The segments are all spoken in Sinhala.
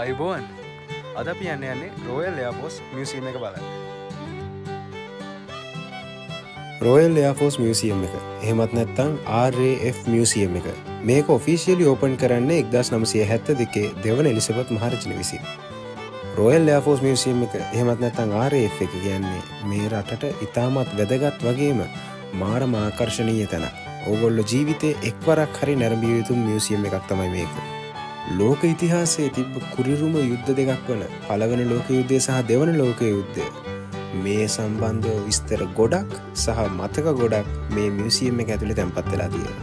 අයිබෝන් අද අපි යන්නේ රෝයල් එයාර්ෆෝස් මියුසියම් එක බලන්න. රෝයල් එයාර්ෆෝස් මියුසියම් එක එහෙමත් නැත්නම් RAF මියුසියම් එක මේක ඔෆිෂියලි ඕපන් කරන්නේ 1972 දෙවන එලිසබෙත් මහරජන විසින්. රෝයල් එයාර්ෆෝස් මියුසියම් එක එහෙමත් නැත්නම් RAF එක කියන්නේ මේ රටට ඉතාමත් වැදගත් වගේම මාරම ආකර්ශනීය තැනක්. ඕගොල්ලෝ ජීවිතේ එක්වරක් හරි නැරඹිය යුතු මියුසියම් එකක් තමයි මේක. ලෝක ඉතිහාසයේ තිබ්බ කුරිරුම යුද්ධ දෙකක් වන පළවෙනි ලෝක යුද්ධය සහ දෙවන ලෝක යුද්ධය මේ සම්බන්ධව විස්තර ගොඩක් සහ මතක ගොඩක් මේ මියුසියම් එක ඇතුලේ තැන්පත් වෙලා තියෙනවා.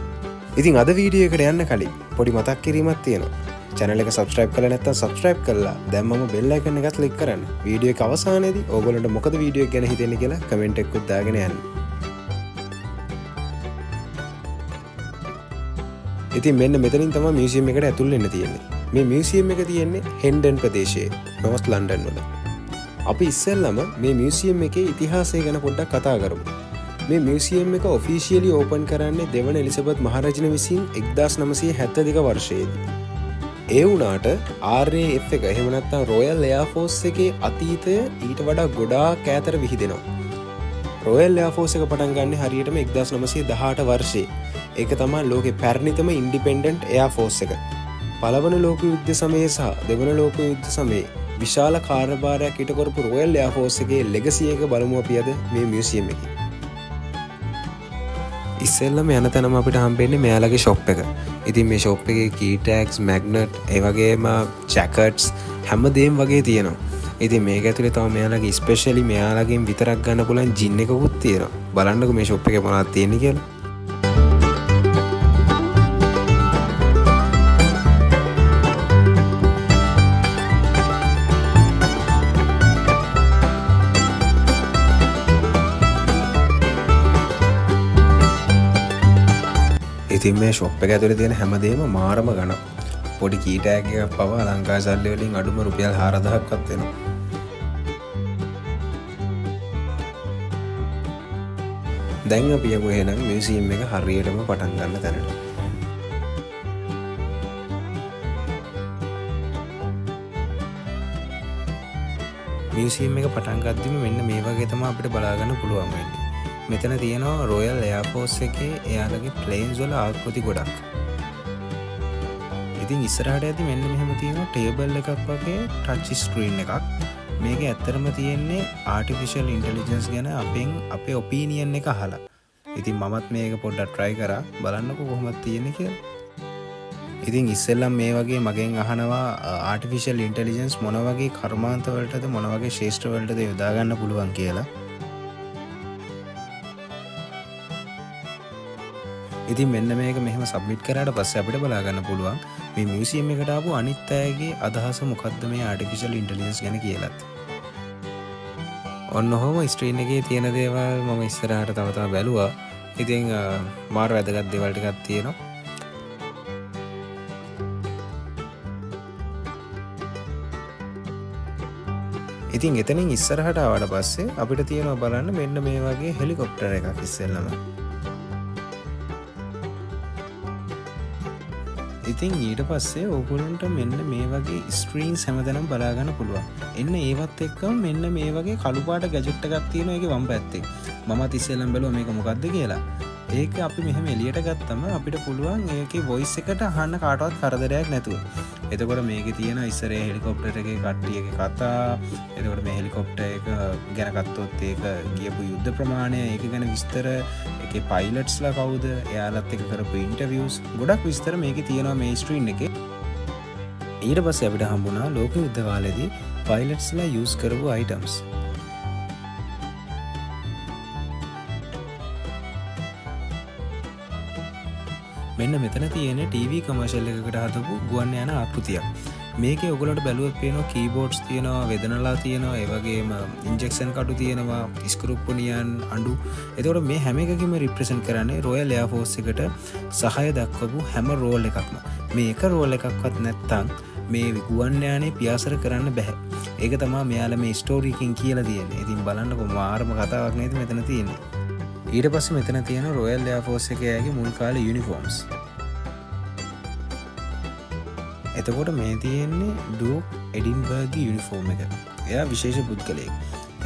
ඉතින් අද වීඩියෝ එකට යන්න කලින් පොඩි මතක් කිරීමක් තියෙනවා. channel එක subscribe කරලා නැත්නම් subscribe කරලා දැම්මම bell icon එක click කරන්න. වීඩියෝ එක අවසානයේදී ඕගොල්ලන්ට මොකද වීඩියෝ එක ගැන හිතෙන්නේ කියලා comment එකකුත් දාගෙන යන්න. ඉතින් මෙන්න මෙතනින් තමයි මියුසියම් එකට ඇතුල් වෙන්න තියෙන්නේ. මේ මියුසියම් එක තියෙන්නේ හෙන්ඩන් ප්‍රදේශයේ නෝර්ත් ලන්ඩන් වල. අපි ඉස්සෙල්ලම මේ මියුසියම් එකේ ඉතිහාසය ගැන පොඩ්ඩක් කතා කරමු. මේ මියුසියම් එක ඔෆිෂියලි ඕපන් කරන්නේ දෙවන එලිසබෙත් මහරජන විසින් 1972 වර්ෂයේදී. ඒ වුණාට RAF එක එහෙම නැත්නම් රොයල් එයාර්ෆෝස් එකේ අතීතය ඊට වඩා ගොඩාක් ඈතට විහිදෙනවා. රොයල් එයාර්ෆෝස් එක පටන් ගන්න හරියටම 1918 වර්ෂයේ. ඒක තමයි ලෝකේ පැරණිතම ඉන්ඩිපෙන්ඩන්ට් එයාර්ෆෝස් එක. පළවෙනි ලෝක යුද්ධ සමයේ සහ දෙවන ලෝක යුද්ධ සමයේ විශාල කාර්යභාරයක් ඊට කරපු රොයල් එයාර්ෆෝස් එකේ ලෙගසි එක බලමු අපි අද මේ මියුසියම් එකේ. ඉස්සෙල්ලම යන තැනම අපිට හම්බෙන්නේ මෙයාලගේ ෂොප් එක. ඉතින් මේ ෂොප් එකේ කී ටැග්ස්, මැග්නට්, ඒ වගේම ජැකට්ස් හැමදේම වගේ තියෙනවා. ඉතින් මේක ඇතුලේ තමයි මෙයාලගේ ස්පෙෂලි මෙයාලගෙන් විතරක් ගන්න පුළුවන් ජින් එකකුත් තියෙනවා. බලන්නකෝ මේ ෂොප් එකේ මොනවද තියෙන්නේ කියලා. ඉතින් මේ ෂොප් එක ඇතුලේ තියෙන හැමදේම මාරම ගණන්. පොඩි කී ටැග් එකක් පවා ලංකාවේ සල්ලි වලින් අඩුම රුපියල් 4000ක්වත් වෙනවා. දැන් අපි යමු එහෙනම් මියුසියම් එක හරියටම පටන් ගන්න තැනට. මියුසියම් එක පටන් ගද්දිම මෙන්න මේ වගේ තමයි අපිට බලා ගන්න පුළුවන් වෙන්නේ. මෙතන තියෙනවා රොයල් එයාර්ෆෝස් එකේ එයාලගේ ප්ලේන්ස් වල ආකෘති ගොඩක්. ඉතින් ඉස්සරහට ඇති මෙන්න මෙහෙම තියෙනවා ටේබල් එකක් වගේ ටච් ස්ක්‍රීන් එකක්. මේක ඇත්තටම තියෙන්නේ ආටිෆිෂල් ඉන්ටෙලිජන්ස් ගැන අපේ ඔපීනියන් එක අහලා. ඉතින් මමත් මේක පොඩ්ඩක් try කරා බලන්නකෝ කොහොමද තියෙන්නේ කියලා. ඉතින් ඉස්සෙල්ලම මේ වගේ මගෙන් අහනවා ආටිෆිෂල් ඉන්ටෙලිජන්ස් මොන වගේ කර්මාන්ත වලටද මොන වගේ ශේෂ්ත්‍ර වලටද යොදා ගන්න පුළුවන් කියලා. ඉතින් මෙන්න මේක මෙහෙම සබ්මිට් කරාට පස්සේ අපිට බලා ගන්න පුළුවන් මේ මියුසියම් එකට ආපු අනිත් අයගේ අදහස මොකක්ද මේ ආටිෆිෂල් ඉන්ටෙලිජන්ස් ගැන කියලාත්. ඔන්න ඔහොම ස්ක්‍රීන් එකේ තියෙන දේවල් මම ඉස්සරහට තව බැලුවා. ඉතින් මාර වැදගත් දේවල් ටිකක් තියෙනවා. ඉතින් එතනින් ඉස්සරහට ආවට පස්සේ අපිට තියෙනවා බලන්න මෙන්න මේ වගේ හෙලිකොප්ටර් එකක් ඉස්සෙල්ලම. ඉතින් ඊට පස්සේ ඕගොල්ලන්ට මෙන්න මේ වගේ ස්ක්‍රීන්ස් හැමතැනම බලා ගන්න පුළුවන්. එන්න ඒවත් එක්කම මෙන්න මේ වගේ කළු පාට ගැජට් එකක් තියෙනවා ඒකේ වම් පැත්තේ. මමත් ඉස්සෙල්ලම බැලුවා මේක මොකක්ද කියලා. ඒක අපි මෙහෙම එළියට ගත්තම අපිට පුළුවන් ඒකේ වොයිස් එකට අහන්න කාටවත් කරදරයක් නැතුව. එතකොට මේකේ තියෙන ඉස්සරේ හෙලිකොප්ටර් එකේ කට්ටියගේ කතා, එතකොට මේ හෙලිකොප්ටර් එක ගැන ගත්තොත් ඒක ගියපු යුද්ධ ප්‍රමාණය, ඒක ගැන විස්තර, ඒකේ පයිලට්ස්ලා කවුද, එයාලත් එක්ක කරපු ඉන්ටර්විව්ස්, ගොඩක් විස්තර මේකේ තියෙනවා මේ ස්ක්‍රීන් එකේ. ඊට පස්සේ අපිට හම්බුණා ලෝක යුද්ධ කාලේදී පයිලට්ස්ලා යූස් කරපු අයිටම්ස්. මෙන්න මෙතන තියෙන ටීවී කමර්ෂල් එකකට හදපු ගුවන් යාන ආකෘතියක්. මේකේ ඔයගොල්ලන්ට බැලුවොත් පේනවා කීබෝඩ්ස් තියෙනවා, වේදනලා තියෙනවා, ඒ වගේම ඉන්ජෙක්ෂන් කටු තියෙනවා, ස්ක්‍රූප් නියන් අඬු. එතකොට මේ හැම එකකින්ම රිප්‍රසන්ට් කරන්නේ රොයල් එයාර්ෆෝස් එකට සහාය දක්වපු හැම රෝල් එකක්ම. මේ එක රෝල් එකක්වත් නැත්තම් මේ ගුවන් යානේ පියාසර කරන්න බෑ. ඒක තමයි මෙයාලා මේ ස්ටෝරි එකකින් කියලා තියෙන්නේ. ඉතින් බලන්නකො මාරම කතාවක් නේද මෙතන තියෙන්නේ. ඊට පස්සේ මෙතන තියෙන රොයල් එයාර්ෆෝස් එකේ මුල් කාලේ යුනිෆෝම්ස්. එතකොට මේ තියෙන්නේ ඩූක් එඩින්බර්ග් යුනිෆෝම් එක. එයා විශේෂ පුද්ගලයෙක්.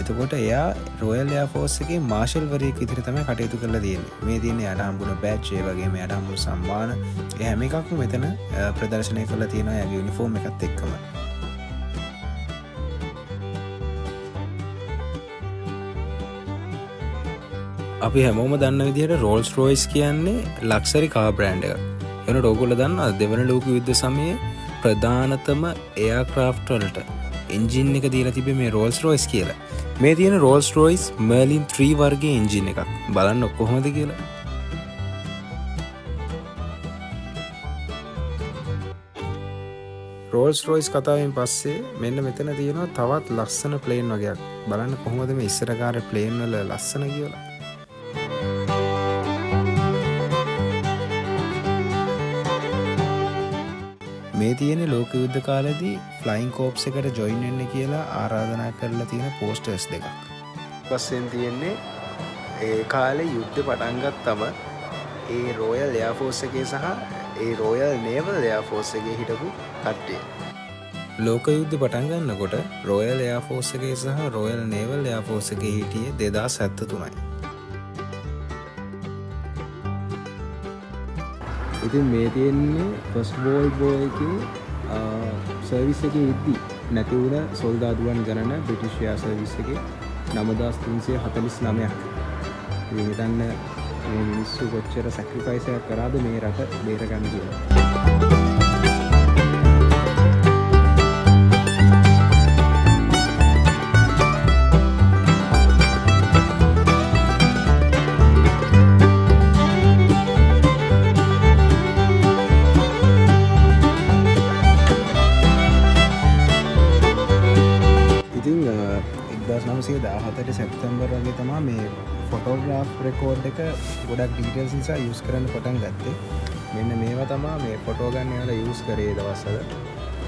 එතකොට එයා රොයල් එයා ෆෝස් එකේ මාෂල් වරයෙක් විදිහට තමයි කටයුතු කරලා තියෙන්නේ. මේ තියෙන්නේ එයාට හම්බුන බෑජ් ඒ වගේම එයාට හම්බුන සම්මාන ඒ හැම එකක්ම මෙතන ප්‍රදර්ශනය කරලා තියෙනවා එයාගේ යුනිෆෝම් එකත් එක්කම. අපි හැමෝම දන්න විදිහට රෝල්ස් රොයිස් කියන්නේ ලක්සරි කාර් බ්‍රෑන්ඩ් එකක්. එනකොට ඕගොල්ලෝ දන්නවා දෙවන ලෝක යුද්ධ සමයේ ප්‍රධානතම එයාක්‍රාෆ්ට් වලට එන්ජින් එක දීලා තිබේ මේ රෝල්ස් රොයිස් කියලා. මේ තියෙන රෝල්ස් රොයිස් මර්ලින් 3 වර්ගයේ එන්ජින් එකක්. බලන්න කොහොමද කියලා. රෝල්ස් රොයිස් කතාවෙන් පස්සේ මෙන්න මෙතන තියෙනවා තවත් ලස්සන ප්ලේන් වගේක්. බලන්න කොහොමද මේ ඉස්සර කාලේ ප්ලේන් වල ලස්සන කියලා. මේ තියෙන ලෝක යුද්ධ කාලෙදී ෆ්ලයින් කෝප්ස් එකට ජොයින් වෙන්න කියලා ආරාධනා කරලා තියෙන පෝස්ටර්ස් දෙකක්. පස්සෙන් තියෙන්නේ ඒ කාලේ යුද්ධ පටන් ගත්තම ඒ රොයල් එයා ෆෝස් එකේ සහ ඒ රොයල් නේවල් එයා ෆෝස් එකේ හිටපු කට්ටිය. ලෝක යුද්ධ පටන් ගන්නකොට රොයල් එයා ෆෝස් එකේ සහ රොයල් නේවල් එයා ෆෝස් එකේ හිටියේ 2073යි. ඉතින් මේ තියෙන්නේ ෆස්ට් වර්ල්ඩ් වෝර් එකේ සර්විස් එකේ ඉද්දි නැති වුණ සොල්දාදුවන් ගණන බ්‍රිටිෂ් එයා සර්විස් එකේ 9349ක්. ඉතින් හිතන්න මේ මිනිස්සු කොච්චර සැක්‍රිෆයිස් එකක් කරාද මේ රට බේරගන්න කියලා. සැප්තැම්බර් වගේ තමා මේ ෆොටෝග්‍රාෆ් රෙකෝඩ් එක ගොඩක් ඩීටේල්ස් නිසා යූස් කරන්න පටන් ගත්තේ. මෙන්න මේවා තමා මේ ෆොටෝ ගන්න යාලා යූස් කරේ දවස්වල.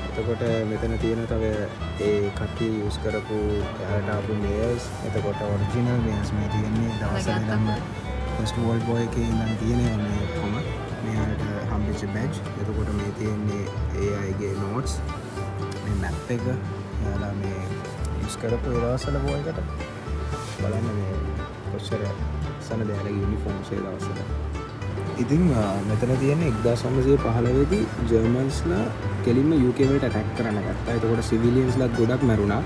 එතකොට මෙතන තියෙන තව ඒ කට්ටිය යූස් කරපු එයාලට ආපු මේල්ස්, එතකොට ඔරිජිනල් මේල්ස් මේ තියෙන්නේ දවස්වල ඉඳන්ම ෆස්ට් වර්ල්ඩ් වෝර් එකේ ඉඳන් තියෙනවා මේ ඔක්කොම. මෙයාලට හම්බෙච්ච බැජ්. එතකොට මේ තියෙන්නේ ඒ අයගේ නෝට්ස්, මේ මැප් එක එයාලා මේ යූස් කරපු ඒ දවස්වල වෝර් එකට. බලන්න මේ කොච්චර සන දෙයාලගේ යුනිෆෝම්ස් ඒ දවස්වල. ඉතින් මෙතන තියෙන්නේ 1915 දී ජර්මන්ස්ලා කෙලින්ම UK වලට ඇටැක් කරන්න ගත්තා. එතකොට සිවිලියන්ස්ලා ගොඩක් මැරුණා.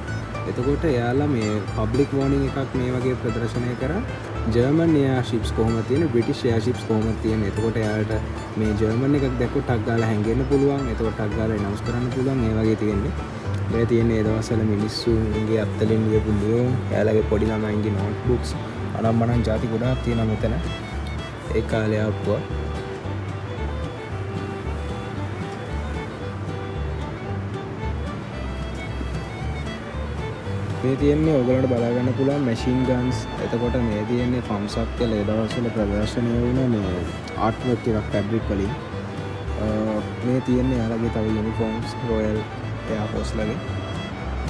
එතකොට එයාලා මේ පබ්ලික් වෝර්නින් එකක් මේ වගේ ප්‍රදර්ශනය කරා. ජර්මන් එයාර්ෂිප්ස් කොහොමද තියෙන්නේ, බ්‍රිටිෂ් එයාර්ෂිප්ස් කොහොමද තියෙන්නේ. එතකොට එයාලට මේ ජර්මන් එකක් දැක්කොත් ටක් ගාලා හැංගෙන්න පුළුවන්. එතකොට ටක් ගාලා එනවුස් කරන්න පුළුවන්. ඒ වගේ තියෙන්නේ. මේ තියෙන්නේ ඒ දවස්වල මිනිස්සුන්ගේ අත්තලින් ලියපු නියෝම්, එයාලගේ පොඩි ළමයින්ගේ නෝට්බුක්ස්, අනම්මනම් ಜಾති ගොඩාක් තියෙනවා මෙතන. ඒ කාලේ ආපුවා. මේ තියෙන්නේ ඔයගලන්ට බලා ගන්න පුළුවන් මැෂින් ගන්ස්. එතකොට මේ තියෙන්නේ ෆම්ස් අප් කියලා ඒ දවස්වල ප්‍රදර්ශනය වුණ මේ ආර්ට් වර්ක් එකක් ෆැබ්‍රික් වලින්. මේ තියෙන්නේ එයාලගේ තව යුනිෆෝම්ස් රොයල් එයා ෆෝස් ලගේ.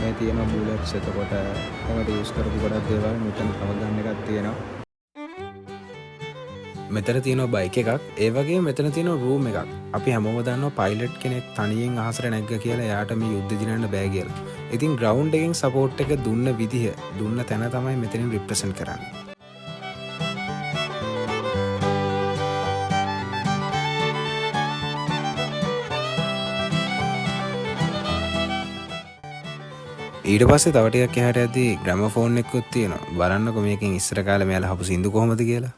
මේ තියෙන බුලට්ස්, එතකොට ඒවට යූස් කරපු ගොඩක් දේවල් මෙතන තව ගන්න එකක් තියෙනවා. මෙතන තියෙනවා බයික් එකක්. ඒ වගේ මෙතන තියෙනවා රූම් එකක්. අපි හැමෝම දන්නවා පයිලට් කෙනෙක් තනියෙන් අහසට නැග්ග කියලා එයාට මේ යුද්ධ දිනන්න බෑ කියලා. ඉතින් ග්‍රවුන්ඩ් එකෙන් සපෝට් එක දුන්න විදිහ, දුන්න තැන තමයි මෙතනින් රිප්‍රසන්ට් කරන්නේ. ඊට පස්සේ තව ටිකක් එහාට යද්දී ග්‍රැමෆෝන් එකකුත් තියෙනවා. බලන්නකො මේකෙන් ඉස්සර කාලේ මෙයාලා හපු සින්දු කොහොමද කියලා.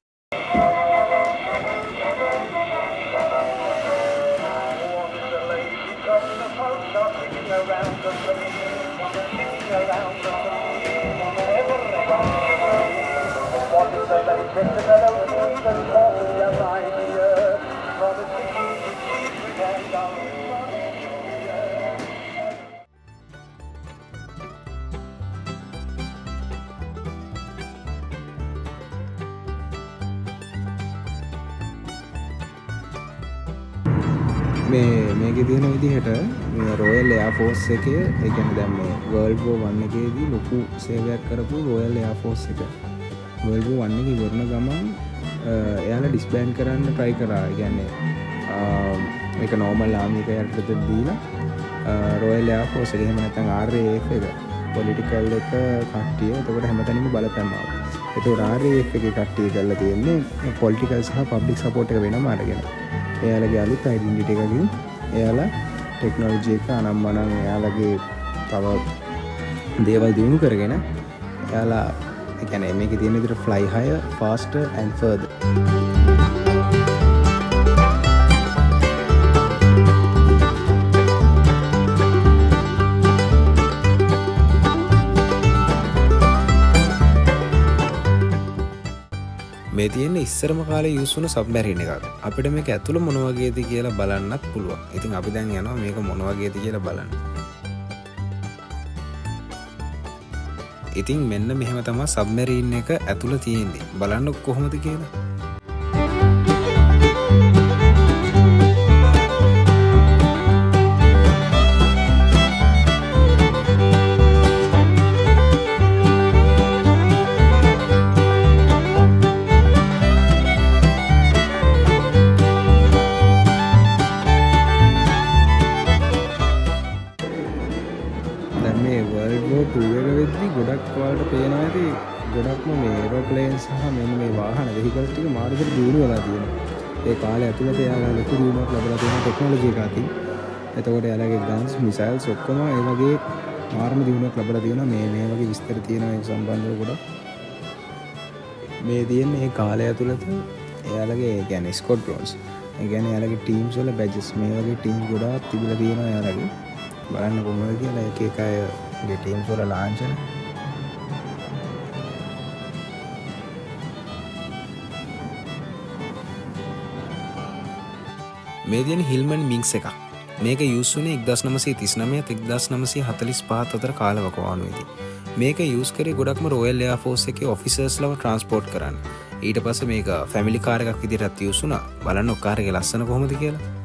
මේකේ තියෙන විදිහට මේ රොයල් එයා ෆෝස් එකේ, ඒ කියන්නේ දැන් මේ වර්ල්ඩ් වෝර් 1 එකේදී ලොකු සේවයක් කරපු රොයල් එයා ෆෝස් එක වර්ල්ඩ් වෝර් 1 එකේ ඉවරන ගමන් එයාලා ඩිස්බෑන්ඩ් කරන්න try කරා. ඒ කියන්නේ මේක නෝමල් ආමික යටතට දීලා රොයල් එයාර් ෆෝස් එක එහෙම නැත්නම් RAF එක පොලිටිකල් එක කට්ටිය එතකොට හැමතැනම බලපෑම් ආවා. එතකොට RAF එකේ කට්ටිය කරලා තියෙන්නේ පොලිටිකල් සහ පබ්ලික් සපෝට් එක වෙනම අරගෙන. එයාලගේ අලුත් ඩෙන්ටිටි එකකින් එයාලා ටෙක්නොලොජි එක අනම්මනම් එයාලගේ තව දේවල් දිනු කරගෙන එයාලා ඒ කියන්නේ මේකේ තියෙන විදිහට fly higher faster and further. මේ තියෙන්නේ ඉස්සරම කාලේ යූස් වුණ සබ්මැරින් එකක්. අපිට මේක ඇතුළ මොන වගේද කියලා බලන්නත් පුළුවන්. ඉතින් අපි දැන් යනවා මේක මොන වගේද කියලා බලන්න. ඉතින් මෙන්න මෙහෙම තමයි සබ්මැරින් එක ඇතුළ තියෙන්නේ. බලන්න කොහොමද කියලා. ගොඩක් වලට පේනවා ඇති ගොඩක්ම මේ ඒරෝප්ලේන් සහ මෙන්න මේ වාහන වෙහිකල්ස් ටික මාර්ගෙට දියුණු වෙලා තියෙනවා. ඒ කාලේ ඇතුළත එයාලා ලොකු දියුණුවක් ලැබලා තියෙන ටෙක්නොලොජි එක අතින්. එතකොට එයාලගේ ගන්ස් මිසයිල්ස් ඔක්කොම ඒ වගේ මාර්ම දියුණුවක් ලැබලා තියෙනවා. මේ වගේ විස්තර තියෙනවා ඒ සම්බන්ධව ගොඩක්. මේ තියෙන්නේ ඒ කාලය ඇතුළත එයාලගේ ඒ කියන්නේ ස්ක්වොඩ්‍රොන්ස්. ඒ කියන්නේ එයාලගේ ටීම්ස් වල බැජස් මේ වගේ ටීම් ගොඩාක් තිබිලා තියෙනවා එයාලගේ. බලන්න කොහොමද කියලා එක එක අයගේ ටීම්ස් වල ලාංඡන. මේ තියෙන හිල්මන් මින්ක්ස් එකක්. මේක යූස් වුණේ 1939 1945 අතර කාලවකවානුවේදී. මේක යූස් කරේ ගොඩක්ම රොයල් එයාර් ෆෝස් එකේ ඔෆිසර්ස්ලව ට්‍රාන්ස්පෝර්ට් කරන්න. ඊට පස්සේ මේක ෆැමිලි කාර් එකක් විදිහටත් යූස් වුණා. බලන්න ඔය කාර් එකේ ලස්සන කොහොමද කියලා.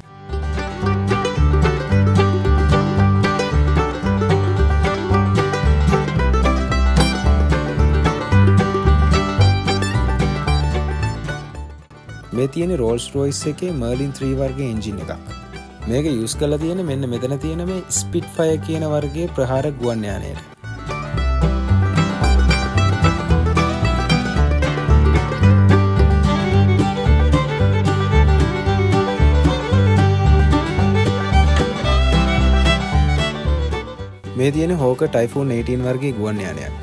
මේ තියෙන රෝල්ස් රොයිස් එකේ මර්ලින් 3 වර්ගයේ එන්ජින් එකක්. මේක යූස් කරලා තියෙන්නේ මෙන්න මෙතන තියෙන මේ ස්පිට්ෆයර් කියන වර්ගයේ ප්‍රහාර ගුවන් යානයට. මේ තියෙන හෝකර් ටයිෆූන් 18 වර්ගයේ ගුවන් යානයක්.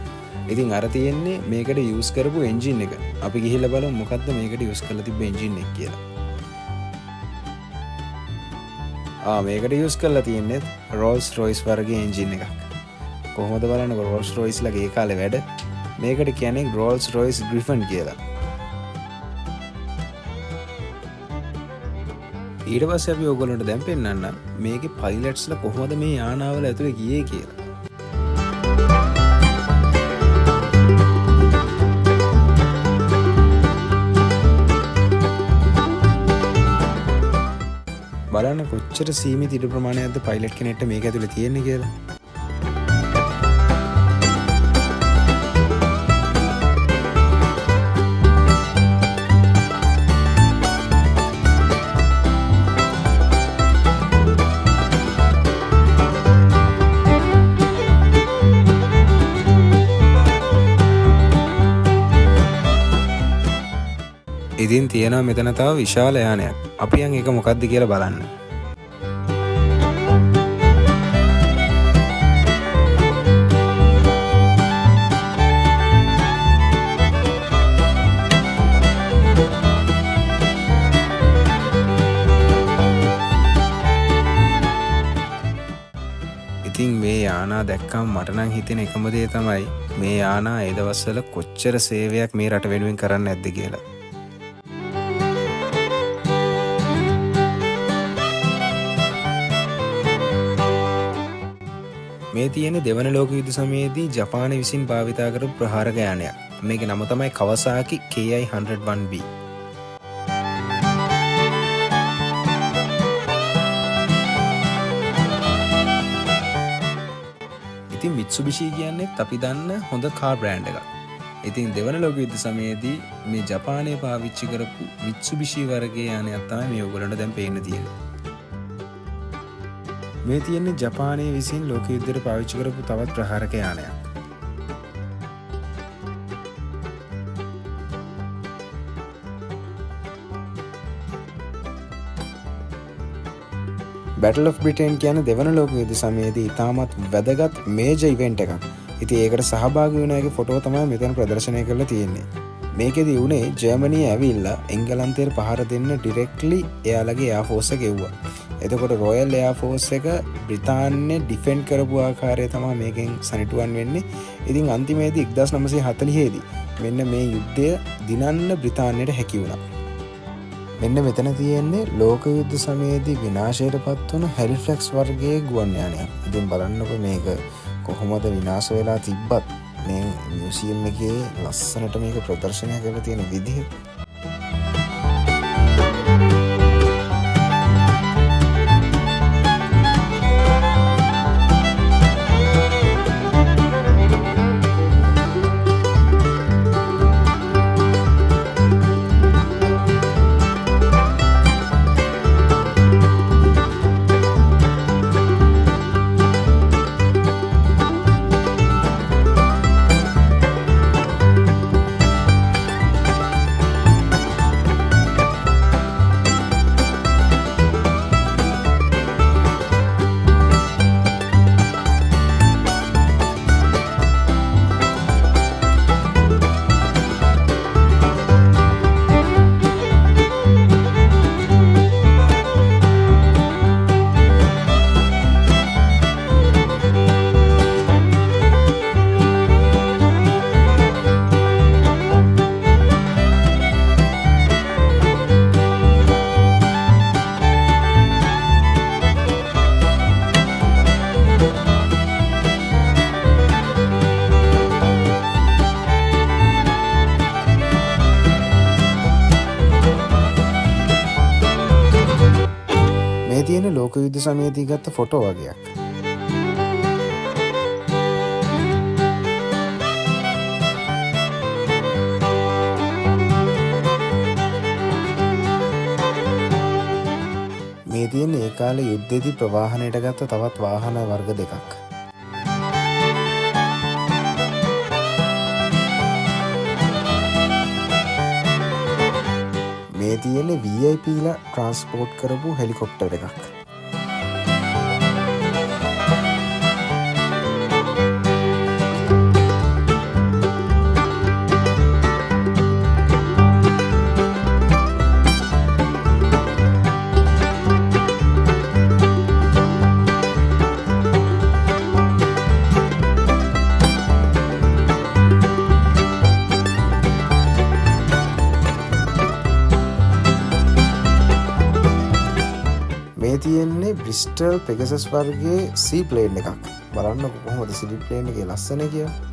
ඉතින් අර තියෙන්නේ මේකට යූස් කරපු එන්ජින් එක. අපි ගිහිල්ලා බලමු මොකද්ද මේකට යූස් කරලා තිබ්බ එන්ජින් එක කියලා. මේකට යූස් කරලා තියෙන්නේ රෝල්ස් රොයිස් වර්ගයේ එන්ජින් එකක්. කොහොමද බලන්නකො රෝල්ස් රොයිස් ලගේ ඒ කාලේ වැඩ. මේකට කියන්නේ රෝල්ස් රොයිස් ග්‍රිෆන් කියලා. ඊට පස්සේ අපි ඔයගොල්ලන්ට දැන් පෙන්නන්න මේකේ පයිලට්ස්ලා කොහොමද මේ යානාවල ඇතුලේ ගියේ කියලා. බලන්න කොච්චර සීමිත ඉඩ ප්‍රමාණයක්ද පයිලට් කෙනෙක්ට මේක ඇතුලේ තියෙන්නේ කියලා. ඉතින් තියෙනවා මෙතන තව විශාල යානයක්. අපි යන් ඒක මොකක්ද කියලා බලන්න. ඉතින් මේ යානා දැක්කම මට නම් හිතෙන එකම දේ තමයි මේ යානා ඒ දවස්වල කොච්චර සේවයක් මේ රට වෙනුවෙන් කරන්න නැද්ද කියලා. මේ තියෙන දෙවන ලෝක යුද්ධ සමයේදී ජපානය විසින් භාවිතා කරපු ප්‍රහාරක යානයක්. මේකේ නම තමයි කවසාකි KI-101B. ඉතින් මිත්සුබිෂි කියන්නේ අපි දන්න හොඳ කාර් බ්‍රෑන්ඩ් එකක්. ඉතින් දෙවන ලෝක යුද්ධ සමයේදී මේ ජපානය පාවිච්චි කරපු මිත්සුබිෂි වර්ගයේ යානයක් තමයි මේ ඔයගොල්ලන්ට දැන් පේන්න තියෙන්නේ. මේ තියෙන්නේ ජපානයේ විසින් ලෝක යුද්ධයට පාවිච්චි කරපු තවත් ප්‍රහාරක යානයක්. Battle of Britain කියන දෙවන ලෝක යුද්ධ සමයේදී ඉතාමත් වැදගත් මේජර් ඉවෙන්ට් එකක්. ඉතින් ඒකට සහභාගී වුණ අයගේ ෆොටෝ තමයි මෙතන ප්‍රදර්ශනය කරලා තියෙන්නේ. මේකෙදි උනේ ජර්මනිය ඇවිල්ලා එංගලන්තයට පහර දෙන්න ඩිරෙක්ට්ලි එයාලගේ එයා ෆෝස් එක එව්වා. එතකොට රොයල් එයා ෆෝස් එක බ්‍රිතාන්‍යය ඩිෆෙන්ඩ් කරපු ආකාරය තමයි මේකෙන් සනිටුවන් වෙන්නේ. ඉතින් අන්තිමේදී 1940 දී මෙන්න මේ යුද්ධය දිනන්න බ්‍රිතාන්‍යයට හැකි වුණා. මෙන්න මෙතන තියෙන්නේ ලෝක යුද්ධ සමයේදී විනාශයට පත් වුණු හැලිෆැක්ස් වර්ගයේ ගුවන් යානයක්. ඉතින් බලන්නකො මේක කොහොමද විනාශ වෙලා තිබ්බත් මේ මියුසියම් එකේ ලස්සනට මේක ප්‍රදර්ශනය කරලා තියෙන විදිහ. තියෙන ලෝක යුද්ධ සමයේදී ගත්ත ෆොටෝ වගේක්. මේ තියෙන ඒ කාලේ යුද්ධෙදී ප්‍රවාහනයට ගත්ත තවත් වාහන වර්ග දෙකක්. මේ තියෙන්නේ VIPලා ට්‍රාන්ස්පෝර්ට් කරපු හෙලිකොප්ටර් එකක්. තියෙන්නේ බ්‍රිස්ටල් පෙගසස් වර්ගයේ සී ප්ලේන් එකක්. බලන්න කොහොමද සී ප්ලේන් එකේ ලස්සන කියලා.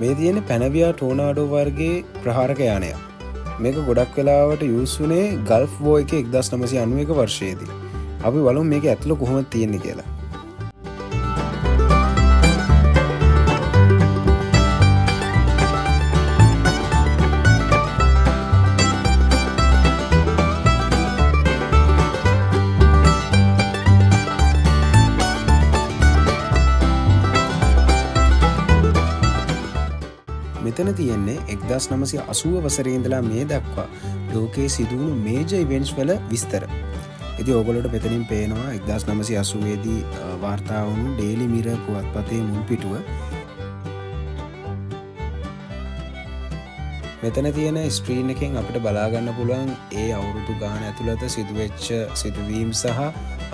මේ තියෙන පැනවියා ටෝනාඩෝ වර්ගයේ ප්‍රහාරක යානයක්. මේක ගොඩක් වෙලාවට යූස් වුණේ ගල්ෆ් වෝ එකේ 1991 වර්ෂයේදී. අපි බලමු මේක ඇතුළ කොහොමද තියෙන්නේ කියලා. මෙතන තියෙන්නේ 1980 වසරේ ඉඳලා මේ දක්වා ලෝකයේ සිදුවුණු මේජර් ඉවෙන්ට්ස් වල විස්තර. ඉතින් ඕගොල්ලෝට මෙතනින් පේනවා 1980 දී වාර්තා වුණු ඩේලි මිරර් පුවත්පතේ මුල් පිටුව. මෙතන තියෙන ස්ක්‍රීන් එකෙන් අපිට බලා ගන්න පුළුවන් ඒ අවුරුදු ගාන ඇතුළත සිදුවෙච්ච සිදුවීම් සහ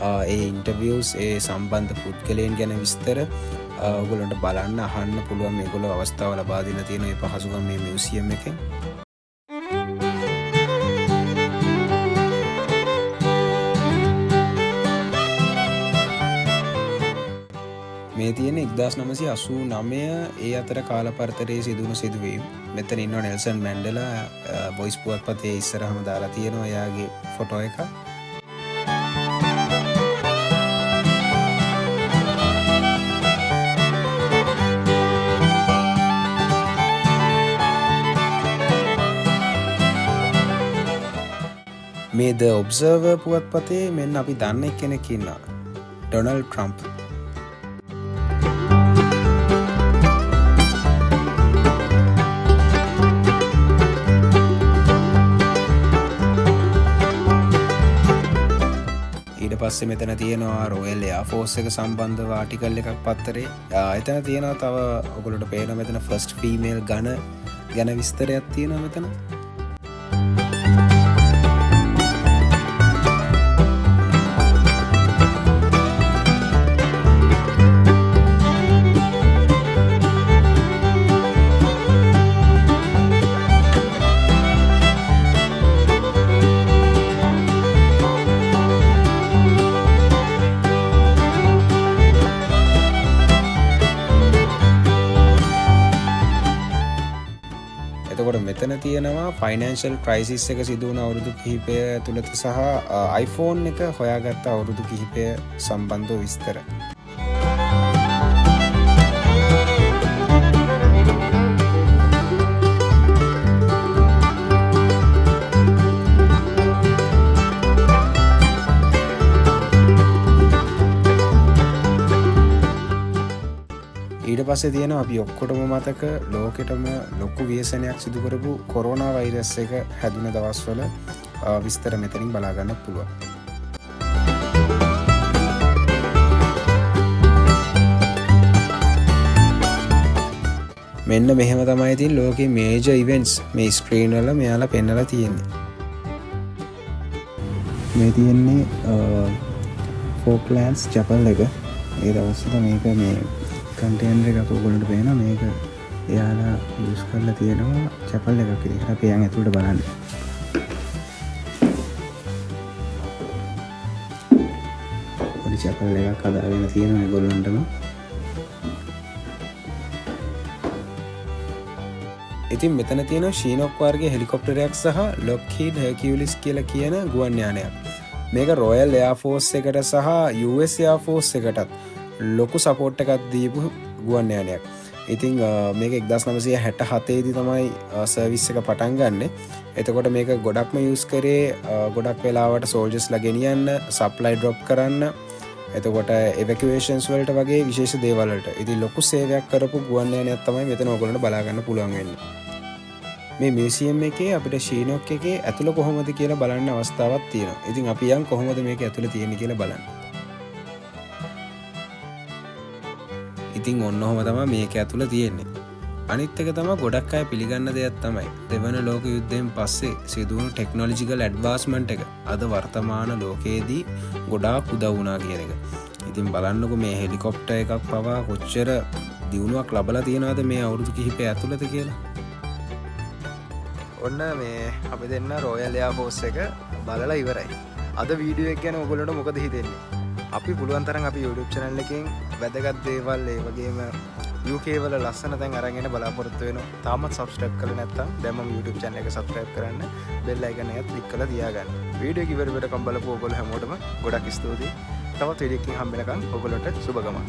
ඒ ඉන්ටර්වියුස් ඒ සම්බන්ධ පුද්ගලයන් ගැන විස්තර. ඔයගොල්ලන්ට බලන්න අහන්න පුළුවන් මේගොල්ලෝ අවස්ථාව ලබා දීලා තියෙන මේ පහසුකම් මේ මියුසියම් එකෙන්. මේ තියෙන 1989 ඒ අතර කාල පරතරයේ සිදුවුණු සිදුවීම්. මෙතන ඉන්නවා නෙල්සන් මැන්ඩෙලා වොයිස් පුවත්පතේ ඉස්සරහම දාලා තියෙනවා එයාගේ ෆොටෝ එක. මේ ද ඔබ්සර්වර් පුවත්පතේ මෙන්න අපි දන්න කෙනෙක් ඉන්නවා. Donald Trump. පස්සේ මෙතන තියෙනවා රොයල් එයා ෆෝස් එක සම්බන්ධව ආටිකල් එකක් පත්තරේ. එතන තියෙනවා තව ඔයගොල්ලන්ට පේනවා මෙතන ෆස්ට් ෆීමේල් ගන ගැන විස්තරයක් තියෙනවා මෙතන. එතකොට මෙතන තියෙනවා ෆයිනෑන්ෂල් ක්‍රයිසිස් එක සිදුවන අවුරුදු කිහිපය තුළත සහ iPhone එක හොයාගත්ත අවුරුදු කිහිපය සම්බන්ධව විස්තර. ඊට පස්සේ තියෙනවා අපි ඔක්කොටම මතක ලෝකෙටම ලොකු ව්‍යසනයක් සිදු කරපු කොරෝනා වෛරස් එක හැදුන දවස්වල විස්තර මෙතනින් බලා ගන්න පුළුවන්. මෙන්න මෙහෙම තමයි ඉතින් ලෝකේ මේජර් ඉවෙන්ට්ස් මේ ස්ක්‍රීන් වල මෙයාලා පෙන්නලා තියෙන්නේ. මේ තියෙන්නේ ෆෝක්ලෑන්ඩ්ස් චැපල් එක. ඒ දවස්වල මේක මේ කන්ටේනර් එකක් ඔයගොල්ලන්ට පේනවා. මේක එයාලා යූස් කරලා තියෙනවා චැපල් එකක් විදිහට. අපි යන් ඇතුළට බලන්න. පොඩි චැපල් එකක් හදාගෙන තියෙනවා ඒගොල්ලන්ටම. ඉතින් මෙතන තියෙනවා ශීනොක් වර්ගයේ හෙලිකොප්ටරයක් සහ ලොක්හීඩ් හර්කියුලිස් කියලා කියන ගුවන් යානයක්. මේක රොයල් එයාර් ෆෝස් එකට සහ US එයාර් ෆෝස් එකටත් ලොකු සපෝට් එකක් දීපු ගුවන් යානයක්. ඉතින් මේක 1967 දී තමයි සර්විස් එක පටන් ගන්නෙ. එතකොට මේක ගොඩක්ම යූස් කරේ ගොඩක් වෙලාවට සෝල්ජර්ස්ලා ගෙනියන්න, සප්ලයි ඩ්‍රොප් කරන්න, එතකොට එවැකියුේෂන්ස් වලට වගේ විශේෂ දේවල් වලට. ඉතින් ලොකු සේවයක් කරපු ගුවන් යානයක් තමයි මෙතන ඔයගොල්ලන්ට බලා ගන්න පුළුවන් වෙන්නේ. මේ මියුසියම් එකේ අපිට ශීනොක් එකේ ඇතුළ කොහොමද කියලා බලන්න අවස්ථාවක් තියෙනවා. ඉතින් අපි යන් කොහොමද මේක ඇතුළ තියෙන්නේ කියලා බලන්න. ඉතින් ඔන්න ඔහොම තමයි මේක ඇතුළ තියෙන්නේ. අනිත් එක තමයි ගොඩක් අය පිළිගන්න දෙයක් තමයි දෙවන ලෝක යුද්ධයෙන් පස්සේ සිදුවුණු ටෙක්නොලොජිකල් ඇඩ්වාන්ස්මන්ට් එක අද වර්තමාන ලෝකයේදී ගොඩාක් උදව් වුණා කියන එක. ඉතින් බලන්නකො මේ හෙලිකොප්ටර් එකක් පවා කොච්චර දියුණුවක් ලබලා තියෙනවද මේ අවුරුදු කිහිපය ඇතුළත කියලා. ඔන්න මේ අපි දෙන්න රොයල් එයාර් ෆෝස් එක බලලා ඉවරයි. අද වීඩියෝ එක ගැන ඔයගොල්ලන්ට මොකද හිතෙන්නේ? අපි පුළුවන් තරම් අපි YouTube channel එකෙන් වැදගත් දේවල් ඒ වගේම UK වල ලස්සන තැන් අරගෙන බලාපොරොත්තු වෙනවා. තාමත් subscribe කරලා නැත්නම් දැන් මම YouTube channel එක subscribe කරන්න, bell icon එකත් click කරලා තියාගන්න. වීඩියෝ එක ඉවර වෙනකම් බලපුව ඔයගොල්ලෝ හැමෝටම ගොඩක් ස්තුතියි. තවත් වීඩියෝ එකකින් හම්බ වෙනකම් ඔයගොල්ලන්ට සුබ ගමන්.